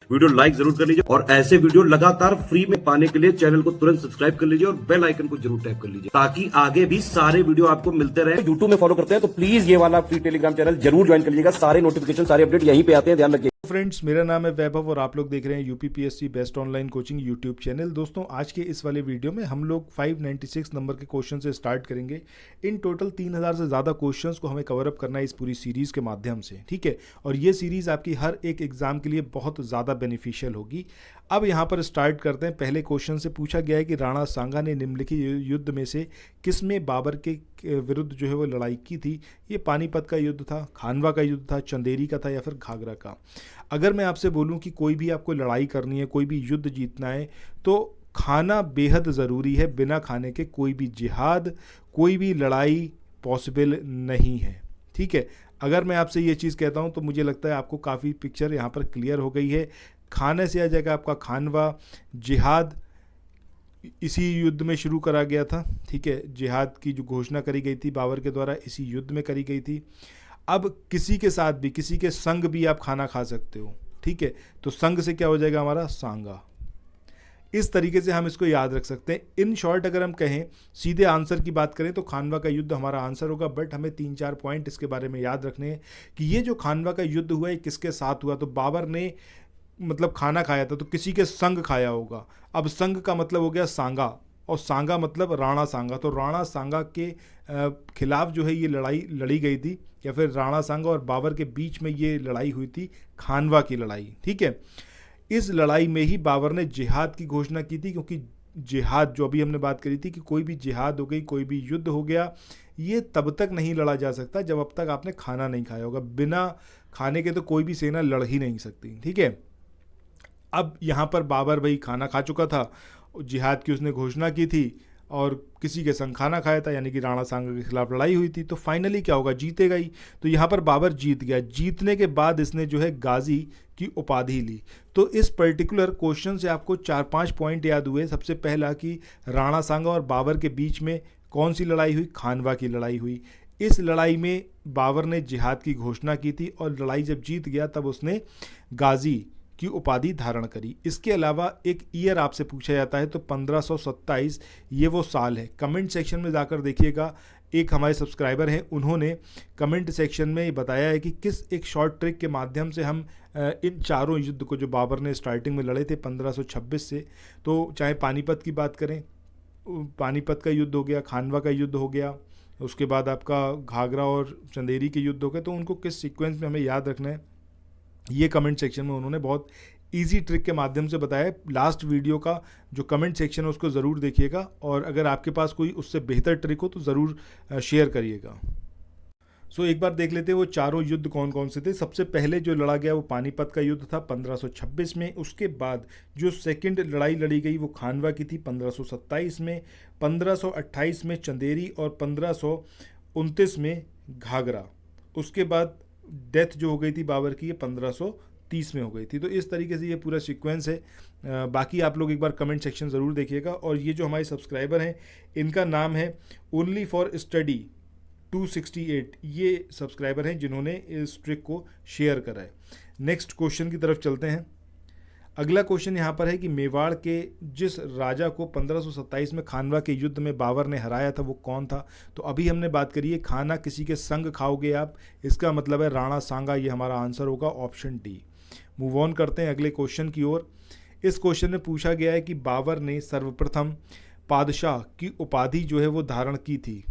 Video like जरूर कर लीजिए और ऐसे वीडियो लगातार फ्री में पाने के लिए चैनल को तुरंत सब्सक्राइब कर लीजिए और बेल आइकन को जरूर टैप कर लीजिए ताकि आगे भी सारे वीडियो आपको मिलते रहे। यूट्यूब में फॉलो करते हैं तो प्लीज ये वाला फ्री टेलीग्राम चैनल जरूर ज्वाइन कर लीजिएगा। सारे नोटिफिकेशन सारे अपडेट यहीं पे आते हैं, ध्यान रखिए। फ्रेंड्स, मेरा नाम है वैभव और आप लोग देख रहे हैं UPPSC best online coaching YouTube channel. दोस्तों, आज के इस वाले वीडियो में हम लोग 596 नंबर के क्वेश्चन से स्टार्ट करेंगे। इन टोटल 3000 से ज़्यादा क्वेश्चंस को हमें कवर अप करना है इस पूरी सीरीज़ के माध्यम से, ठीक है। और ये सीरीज़ आपकी हर एक एग्जाम के लिए बहुत ज़्यादा बेनिफिशियल होगी। अब यहाँ पर स्टार्ट करते हैं। पहले क्वेश्चन से पूछा गया है कि राणा सांगा ने निम्नलिखित युद्ध में से किसमें बाबर के विरुद्ध जो है वो लड़ाई की थी। ये पानीपत का युद्ध था, खानवा का युद्ध था, चंदेरी का था या फिर घाघरा का। अगर मैं आपसे बोलूं कि कोई भी आपको लड़ाई करनी है, कोई भी युद्ध जीतना है, तो खाना बेहद ज़रूरी है। बिना खाने के कोई भी जिहाद, कोई भी लड़ाई पॉसिबल नहीं है, ठीक है। अगर मैं आपसे ये चीज़ कहता हूँ तो मुझे लगता है आपको काफ़ी पिक्चर यहाँ पर क्लियर हो गई है। खाने से आ जाएगा आपका खानवा। जिहाद इसी युद्ध में शुरू करा गया था, ठीक है। जिहाद की जो घोषणा करी गई थी बाबर के द्वारा, इसी युद्ध में करी गई थी। अब किसी के साथ भी, किसी के संग भी आप खाना खा सकते हो, ठीक है। तो संग से क्या हो जाएगा हमारा सांगा। इस तरीके से हम इसको याद रख सकते हैं। इन शॉर्ट अगर हम कहें, सीधे आंसर की बात करें तो खानवा का युद्ध हमारा आंसर होगा। बट हमें 3-4 पॉइंट इसके बारे में याद रखने हैं कि ये जो खानवा का युद्ध हुआ है किसके साथ हुआ। तो बाबर ने मतलब खाना खाया था तो किसी के संग खाया होगा। अब संग का मतलब हो गया सांगा, और सांगा मतलब राणा सांगा। तो राणा सांगा के खिलाफ जो है ये लड़ाई लड़ी गई थी, या फिर राणा सांगा और बाबर के बीच में ये लड़ाई हुई थी, खानवा की लड़ाई, ठीक है। इस लड़ाई में ही बाबर ने जिहाद की घोषणा की थी, क्योंकि जिहाद जो अभी हमने बात करी थी कि कोई भी जिहाद हो गई, कोई भी युद्ध हो गया, ये तब तक नहीं लड़ा जा सकता जब अब तक आपने खाना नहीं खाया होगा। बिना खाने के तो कोई भी सेना लड़ ही नहीं सकती, ठीक है। अब यहाँ पर बाबर भाई खाना खा चुका था, जिहाद की उसने घोषणा की थी और किसी के संग खाना खाया था, यानी कि राणा सांगा के खिलाफ लड़ाई हुई थी। तो फाइनली क्या होगा, जीतेगा ही। तो यहाँ पर बाबर जीत गया। जीतने के बाद इसने जो है गाजी की उपाधि ली। तो इस पर्टिकुलर क्वेश्चन से आपको 4-5 पॉइंट याद हुए। सबसे पहला कि राणा सांगा और बाबर के बीच में कौन सी लड़ाई हुई, खानवा की लड़ाई हुई। इस लड़ाई में बाबर ने जिहाद की घोषणा की थी और लड़ाई जब जीत गया तब उसने गाजी की उपाधि धारण करी। इसके अलावा एक ईयर आपसे पूछा जाता है, तो 1527 ये वो साल है। कमेंट सेक्शन में जाकर देखिएगा, एक हमारे सब्सक्राइबर हैं, उन्होंने कमेंट सेक्शन में बताया है कि किस एक शॉर्ट ट्रिक के माध्यम से हम इन चारों युद्ध को जो बाबर ने स्टार्टिंग में लड़े थे 1526 से, तो चाहे पानीपत की बात करें, पानीपत का युद्ध हो गया, खानवा का युद्ध हो गया, उसके बाद आपका घाघरा और चंदेरी के युद्ध हो गए, तो उनको किस सीक्वेंस में हमें याद रखना है, ये कमेंट सेक्शन में उन्होंने बहुत इजी ट्रिक के माध्यम से बताया। लास्ट वीडियो का जो कमेंट सेक्शन है उसको ज़रूर देखिएगा, और अगर आपके पास कोई उससे बेहतर ट्रिक हो तो ज़रूर शेयर करिएगा। सो एक बार देख लेते हैं वो चारों युद्ध कौन कौन से थे। सबसे पहले जो लड़ा गया वो पानीपत का युद्ध था 1526 में। उसके बाद जो सेकंड लड़ाई लड़ी गई वो खानवा की थी 1527 में। 1528 में चंदेरी और 1529 में घाघरा। उसके बाद डेथ जो हो गई थी बाबर की, ये 1530 में हो गई थी। तो इस तरीके से ये पूरा सीक्वेंस है। बाकी आप लोग एक बार कमेंट सेक्शन ज़रूर देखिएगा। और ये जो हमारे सब्सक्राइबर हैं, इनका नाम है ओनली फॉर स्टडी 268, ये सब्सक्राइबर हैं जिन्होंने इस ट्रिक को शेयर करा है। नेक्स्ट क्वेश्चन की तरफ चलते हैं। अगला क्वेश्चन यहाँ पर है कि मेवाड़ के जिस राजा को 1527 में खानवा के युद्ध में बाबर ने हराया था वो कौन था। तो अभी हमने बात करी है खाना किसी के संग खाओगे आप, इसका मतलब है राणा सांगा। ये हमारा आंसर होगा ऑप्शन डी। मूव ऑन करते हैं अगले क्वेश्चन की ओर। इस क्वेश्चन में पूछा गया है कि बाबर ने सर्वप्रथम पादशाह की उपाधि जो है वो धारण की थी।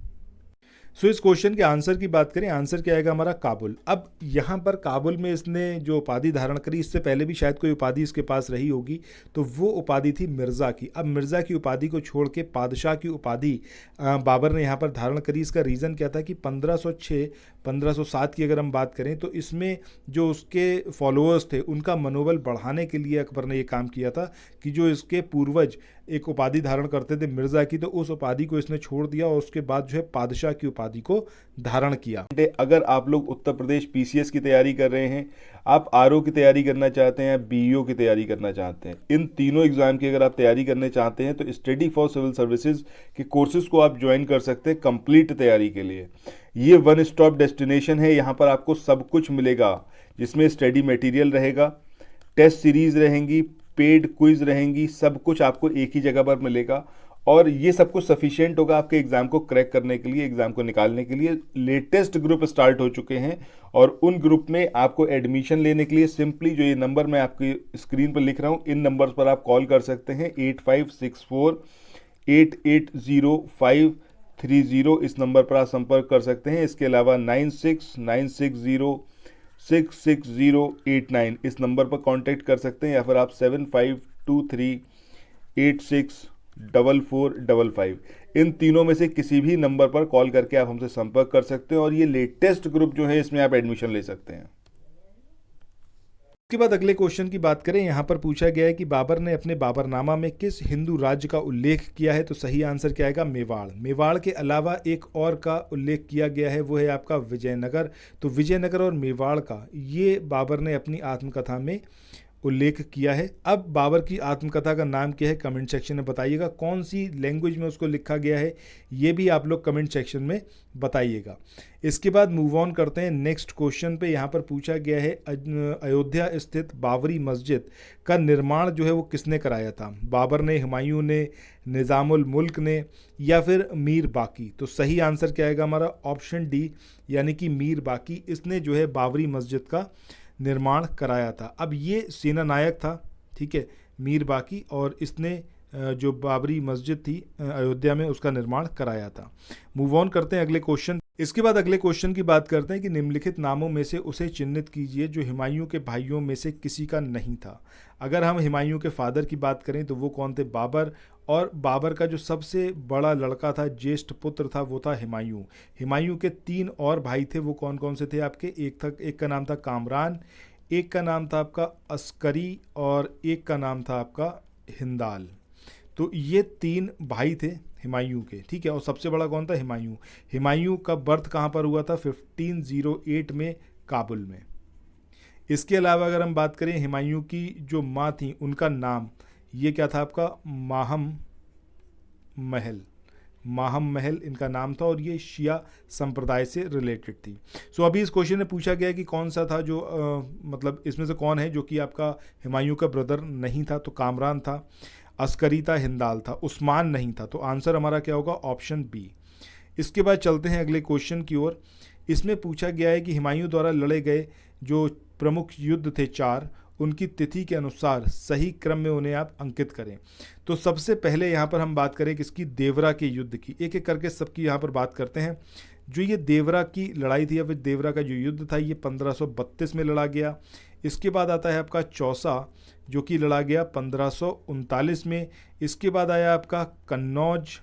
सो इस क्वेश्चन के आंसर की बात करें, आंसर क्या आएगा हमारा काबुल। अब यहाँ पर काबुल में इसने जो उपाधि धारण करी, इससे पहले भी शायद कोई उपाधि इसके पास रही होगी, तो वो उपाधि थी मिर्ज़ा की। अब मिर्ज़ा की उपाधि को छोड़ के पादशाह की उपाधि बाबर ने यहाँ पर धारण करी। इसका रीज़न क्या था कि 1506-1507 की अगर हम बात करें तो इसमें जो उसके फॉलोअर्स थे उनका मनोबल बढ़ाने के लिए अकबर ने ये काम किया था कि जो इसके पूर्वज एक उपाधि धारण करते थे मिर्ज़ा की, तो उस उपाधि को इसने छोड़ दिया और उसके बाद जो है पादशाह की उपाधि को धारण किया। अगर आप लोग उत्तर प्रदेश पीसीएस की तैयारी कर रहे हैं, आप आरओ की तैयारी करना चाहते हैं, बीईओ की तैयारी करना चाहते हैं, इन तीनों एग्जाम की अगर आप तैयारी करने चाहते हैं तो स्टडी फॉर सिविल सर्विसेज के कोर्सेज को आप ज्वाइन कर सकते हैं कंप्लीट तैयारी के लिए। ये वन स्टॉप डेस्टिनेशन है, यहाँ पर आपको सब कुछ मिलेगा, जिसमें स्टडी मटेरियल रहेगा, टेस्ट सीरीज रहेंगी, पेड क्विज रहेंगी, सब कुछ आपको एक ही जगह पर मिलेगा और ये सब कुछ सफिशिएंट होगा आपके एग्जाम को क्रैक करने के लिए, एग्जाम को निकालने के लिए। लेटेस्ट ग्रुप स्टार्ट हो चुके हैं और उन ग्रुप में आपको एडमिशन लेने के लिए सिंपली जो ये नंबर मैं आपकी स्क्रीन पर लिख रहा हूँ, इन नंबर्स पर आप कॉल कर सकते हैं। 8564-880530 इस नंबर पर आप संपर्क कर सकते हैं। इसके अलावा 9696066089 इस नंबर पर कांटेक्ट कर सकते हैं, या फिर आप 7523864455 इन तीनों में से किसी भी नंबर पर कॉल करके आप हमसे संपर्क कर सकते हैं और ये लेटेस्ट ग्रुप जो है इसमें आप एडमिशन ले सकते हैं। उसके बाद अगले क्वेश्चन की बात करें, यहाँ पर पूछा गया है कि बाबर ने अपने बाबरनामा में किस हिंदू राज्य का उल्लेख किया है। तो सही आंसर क्या आएगा? मेवाड़। मेवाड़ के अलावा एक और का उल्लेख किया गया है, वो है आपका विजयनगर। तो विजयनगर और मेवाड़ का ये बाबर ने अपनी आत्मकथा में उल्लेख किया है। अब बाबर की आत्मकथा का नाम क्या है, कमेंट सेक्शन में बताइएगा। कौन सी लैंग्वेज में उसको लिखा गया है ये भी आप लोग कमेंट सेक्शन में बताइएगा। इसके बाद मूव ऑन करते हैं नेक्स्ट क्वेश्चन पे। यहाँ पर पूछा गया है अयोध्या स्थित बाबरी मस्जिद का निर्माण जो है वो किसने कराया था? बाबर ने, हुमायूं ने, निज़ामुल मुल्क ने, या फिर मीर बाकी? तो सही आंसर क्या आएगा हमारा? ऑप्शन डी यानी कि मीर बाकी। इसने जो है बाबरी मस्जिद का निर्माण कराया था। अब ये सेना नायक था, ठीक है, मीर बाकी, और इसने जो बाबरी मस्जिद थी अयोध्या में उसका निर्माण कराया था। मूव ऑन करते हैं अगले क्वेश्चन। इसके बाद अगले क्वेश्चन की बात करते हैं कि निम्नलिखित नामों में से उसे चिन्हित कीजिए जो हुमायूं के भाइयों में से किसी का नहीं था। अगर हम हुमायूं के फादर की बात करें तो वो कौन थे? बाबर। और बाबर का जो सबसे बड़ा लड़का था, ज्येष्ठ पुत्र था, वो था हुमायूं। हुमायूं के 3 और भाई थे, वो कौन कौन से थे आपके? एक का नाम था कामरान, एक का नाम था आपका अस्करी, और एक का नाम था आपका हिंदाल। तो ये 3 भाई थे हुमायूं के, ठीक है। और सबसे बड़ा कौन था? हुमायूं। हुमायूं का बर्थ कहाँ पर हुआ था? 1508 में काबुल में। इसके अलावा अगर हम बात करें हुमायूं की जो माँ थी उनका नाम ये क्या था आपका? माहम महल। माहम महल इनका नाम था और ये शिया संप्रदाय से रिलेटेड थी। सो अभी इस क्वेश्चन में पूछा गया कि कौन सा था जो मतलब इसमें से कौन है जो कि आपका हुमायूं का ब्रदर नहीं था? तो कामरान था, अस्करी था, हिंदाल था, उस्मान नहीं था। तो आंसर हमारा क्या होगा? Option B. इसके बाद चलते हैं अगले क्वेश्चन की ओर। इसमें पूछा गया है कि हुमायूं द्वारा लड़े गए जो प्रमुख युद्ध थे 4, उनकी तिथि के अनुसार सही क्रम में उन्हें आप अंकित करें। तो सबसे पहले यहाँ पर हम बात करें किसकी? देवरा के युद्ध की। एक एक करके सबकी यहाँ पर बात करते हैं। जो ये देवरा की लड़ाई थी या फिर देवरा का जो युद्ध था ये 1532 में लड़ा गया। इसके बाद आता है आपका चौसा जो कि लड़ा गया 1539 में। इसके बाद आया आपका कन्नौज,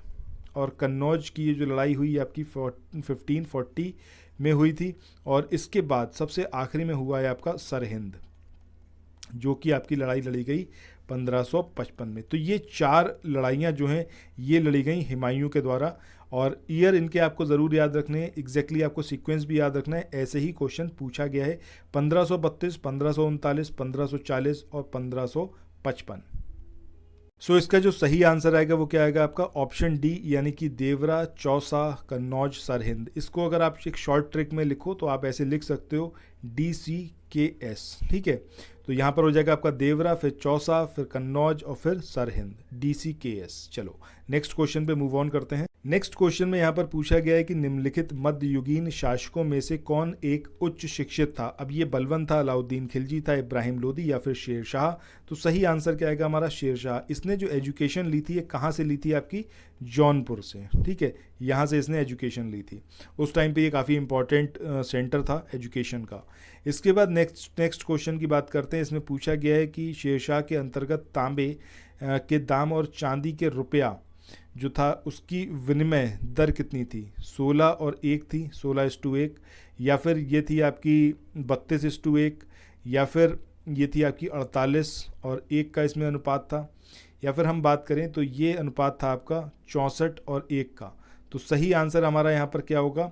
और कन्नौज की ये जो लड़ाई हुई आपकी 1540 में हुई थी। और इसके बाद सबसे आखिरी में हुआ है आपका सरहिंद जो कि आपकी लड़ाई लड़ी गई 1555 में। तो ये 4 लड़ाइयाँ जो हैं ये लड़ी गई हुमायूं के द्वारा, और ईयर इनके आपको ज़रूर याद रखने हैं, एग्जैक्टली आपको सीक्वेंस भी याद रखना है। ऐसे ही क्वेश्चन पूछा गया है 1532, 1539, 1540 और 1555। सो इसका जो सही आंसर आएगा वो क्या आएगा आपका? ऑप्शन डी यानी कि देवरा, चौसा, कन्नौज, सरहिंद। इसको अगर आप एक शॉर्ट ट्रिक में लिखो तो आप ऐसे लिख सकते हो DCKS, ठीक है। तो यहाँ पर हो जाएगा आपका देवरा, फिर चौसा, फिर कन्नौज और फिर सरहिंद, DCKS। चलो नेक्स्ट क्वेश्चन पे मूव ऑन करते हैं। नेक्स्ट क्वेश्चन में यहाँ पर पूछा गया है कि निम्नलिखित मध्ययुगीन शासकों में से कौन एक उच्च शिक्षित था? अब ये बलबन था, अलाउद्दीन खिलजी था, इब्राहिम लोदी या फिर शेर शाह? तो सही आंसर क्या आएगा हमारा? शेर शाह। इसने जो एजुकेशन ली थी ये कहाँ से ली थी? आपकी जौनपुर से, ठीक है, यहाँ से इसने एजुकेशन ली थी। उस टाइम पे ये काफ़ी इंपॉर्टेंट सेंटर था एजुकेशन का। इसके बाद नेक्स्ट क्वेश्चन की बात करते हैं। इसमें पूछा गया है कि शेरशाह के अंतर्गत तांबे के दाम और चांदी के रुपया जो था उसकी विनिमय दर कितनी थी? 16 और 1 थी, 16:1, या फिर ये थी आपकी 32:1, या फिर ये थी आपकी 48 और 1 का इसमें अनुपात था, या फिर हम बात करें तो ये अनुपात था आपका 64 और 1 का। तो सही आंसर हमारा यहाँ पर क्या होगा?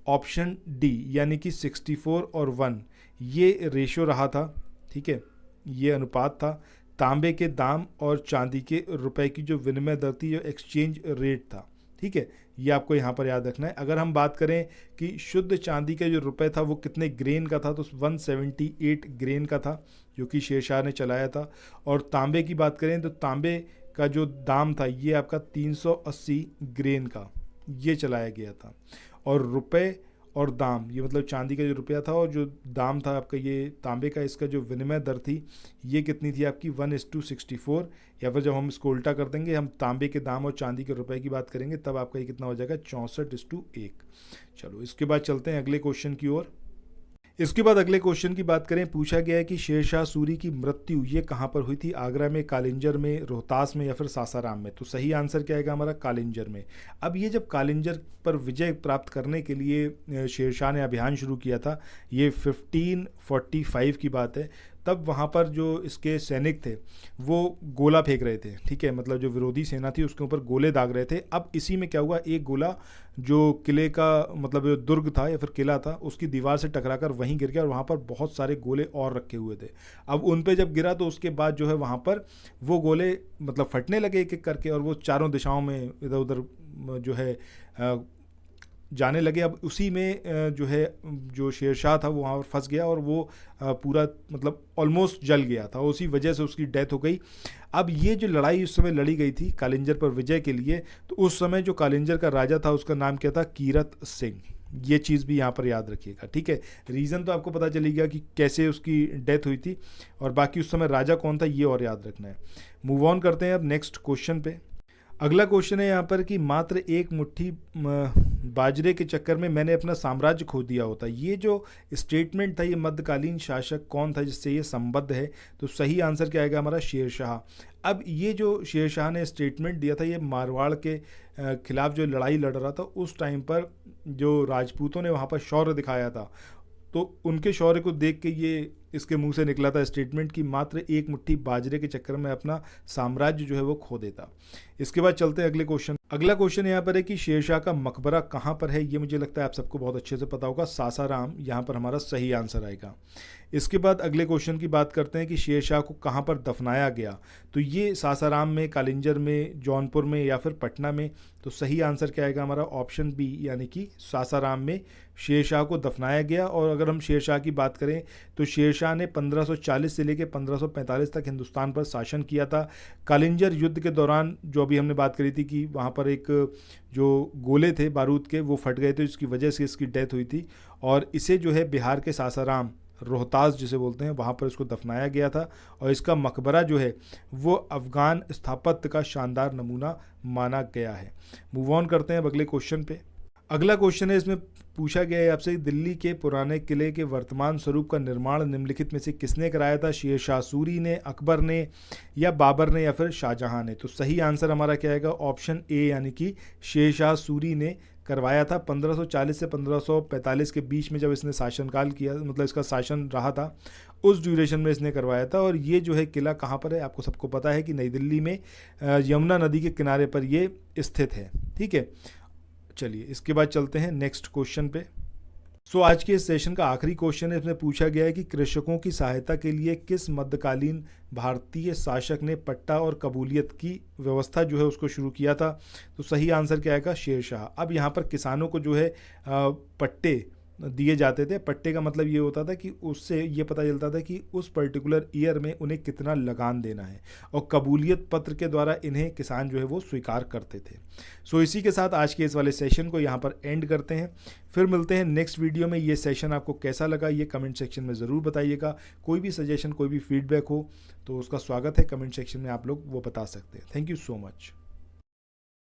ऑप्शन डी यानी कि 64 और 1 ये रेशो रहा था, ठीक है, ये अनुपात था। तांबे के दाम और चांदी के रुपए की जो विनिमय दर थी, जो एक्सचेंज रेट था, ठीक है, ये आपको यहाँ पर याद रखना है। अगर हम बात करें कि शुद्ध चांदी का जो रुपए था वो कितने ग्रेन का था, तो 178 ग्रेन का था, जो कि शेरशाह ने चलाया था। और तांबे की बात करें तो तांबे का जो दाम था ये आपका 380 ग्रेन का ये चलाया गया था। और रुपए और दाम, ये मतलब चांदी का जो रुपया था और जो दाम था आपका ये तांबे का, इसका जो विनिमय दर थी ये कितनी थी आपकी 1:64। या फिर जब हम इसको उल्टा कर देंगे, हम तांबे के दाम और चांदी के रुपए की बात करेंगे, तब आपका ये कितना हो जाएगा 64:1। चलो इसके बाद चलते हैं अगले क्वेश्चन की ओर। इसके बाद अगले क्वेश्चन की बात करें, पूछा गया है कि शेरशाह सूरी की मृत्यु ये कहाँ पर हुई थी? आगरा में, कालिंजर में, रोहतास में या फिर सासाराम में? तो सही आंसर क्या आएगा हमारा? कालिंजर में। अब ये जब कालिंजर पर विजय प्राप्त करने के लिए शेरशाह ने अभियान शुरू किया था, ये 1545 की बात है, तब वहाँ पर जो इसके सैनिक थे वो गोला फेंक रहे थे, ठीक है, मतलब जो विरोधी सेना थी उसके ऊपर गोले दाग रहे थे। अब इसी में क्या हुआ, एक गोला जो किले का मतलब जो दुर्ग था या फिर किला था उसकी दीवार से टकराकर वहीं गिर गया और वहाँ पर बहुत सारे गोले और रखे हुए थे। अब उन पे जब गिरा तो उसके बाद जो है वहाँ पर वो गोले मतलब फटने लगे एक एक करके, और वो चारों दिशाओं में इधर उधर जो है जाने लगे। अब उसी में जो है जो शेरशाह था वो वहाँ पर फंस गया और वो पूरा मतलब ऑलमोस्ट जल गया था, उसी वजह से उसकी डेथ हो गई। अब ये जो लड़ाई उस समय लड़ी गई थी कालिंजर पर विजय के लिए, तो उस समय जो कालिंजर का राजा था उसका नाम क्या था? कीरत सिंह। ये चीज़ भी यहाँ पर याद रखिएगा, ठीक है। रीज़न तो आपको पता चली गया कि कैसे उसकी डेथ हुई थी, और बाकी उस समय राजा कौन था ये और याद रखना है। मूव ऑन करते हैं अब नेक्स्ट क्वेश्चन पे। अगला क्वेश्चन है यहाँ पर कि मात्र एक मुट्ठी बाजरे के चक्कर में मैंने अपना साम्राज्य खो दिया होता। ये जो स्टेटमेंट था ये मध्यकालीन शासक कौन था जिससे ये संबद्ध है? तो सही आंसर क्या आएगा हमारा? शेरशाह। अब ये जो शेरशाह ने स्टेटमेंट दिया था ये मारवाड़ के खिलाफ जो लड़ाई लड़ रहा था उस टाइम पर जो राजपूतों ने वहाँ पर शौर्य दिखाया था, तो उनके शौर्य को देख के ये इसके मुंह से निकला था स्टेटमेंट कि मात्र एक मुट्ठी बाजरे के चक्कर में अपना साम्राज्य जो है वो खो देता। इसके बाद चलते हैं अगले क्वेश्चन। अगला क्वेश्चन यहाँ पर है कि शेरशाह का मकबरा कहाँ पर है? ये मुझे लगता है आप सबको बहुत अच्छे से पता होगा, सासाराम यहाँ पर हमारा सही आंसर आएगा। इसके बाद अगले क्वेश्चन की बात करते हैं कि शेरशाह को कहाँ पर दफनाया गया? तो ये सासाराम में, कालिंजर में, जौनपुर में या फिर पटना में? तो सही आंसर क्या आएगा हमारा? ऑप्शन बी, यानी कि सासाराम में शेरशाह को दफनाया गया। और अगर हम शेरशाह की बात करें तो शेरशाह ने 1540 से लेकर 1545 तक हिंदुस्तान पर शासन किया था। कालिंजर युद्ध के दौरान जो अभी हमने बात करी थी कि वहाँ पर एक जो गोले थे बारूद के वो फट गए थे, जिसकी वजह से इसकी डेथ हुई थी। और इसे जो है बिहार के सासाराम, रोहतास जिसे बोलते हैं, वहाँ पर इसको दफनाया गया था। और इसका मकबरा जो है वो अफगान स्थापत्य का शानदार नमूना माना गया है। मूव ऑन करते हैं अब अगले क्वेश्चन पे। अगला क्वेश्चन है, इसमें पूछा गया है आपसे, दिल्ली के पुराने किले के वर्तमान स्वरूप का निर्माण निम्नलिखित में से किसने कराया था? शेरशाह सूरी ने, अकबर ने या बाबर ने या फिर शाहजहां ने? तो सही आंसर हमारा क्या आएगा? ऑप्शन ए, यानी कि शेरशाह सूरी ने करवाया था। 1540 से 1545 के बीच में जब इसने शासनकाल किया, मतलब इसका शासन रहा था, उस ड्यूरेशन में इसने करवाया था। और ये जो है किला कहाँ पर है? आपको सबको पता है कि नई दिल्ली में यमुना नदी के किनारे पर ये स्थित है, ठीक है। चलिए इसके बाद चलते हैं नेक्स्ट क्वेश्चन पे। आज के इस सेशन का आखिरी क्वेश्चन है, इसमें पूछा गया है कि कृषकों की सहायता के लिए किस मध्यकालीन भारतीय शासक ने पट्टा और कबूलियत की व्यवस्था जो है उसको शुरू किया था? तो सही आंसर क्या आएगा? शेरशाह। अब यहाँ पर किसानों को जो है पट्टे दिए जाते थे। पट्टे का मतलब ये होता था कि उससे ये पता चलता था कि उस पर्टिकुलर ईयर में उन्हें कितना लगान देना है, और कबूलियत पत्र के द्वारा इन्हें किसान जो है वो स्वीकार करते थे। इसी के साथ आज के इस वाले सेशन को यहाँ पर एंड करते हैं। फिर मिलते हैं नेक्स्ट वीडियो में। ये सेशन आपको कैसा लगा ये कमेंट सेक्शन में ज़रूर बताइएगा। कोई भी सजेशन, कोई भी फीडबैक हो तो उसका स्वागत है, कमेंट सेक्शन में आप लोग वो बता सकते हैं। Thank you so much.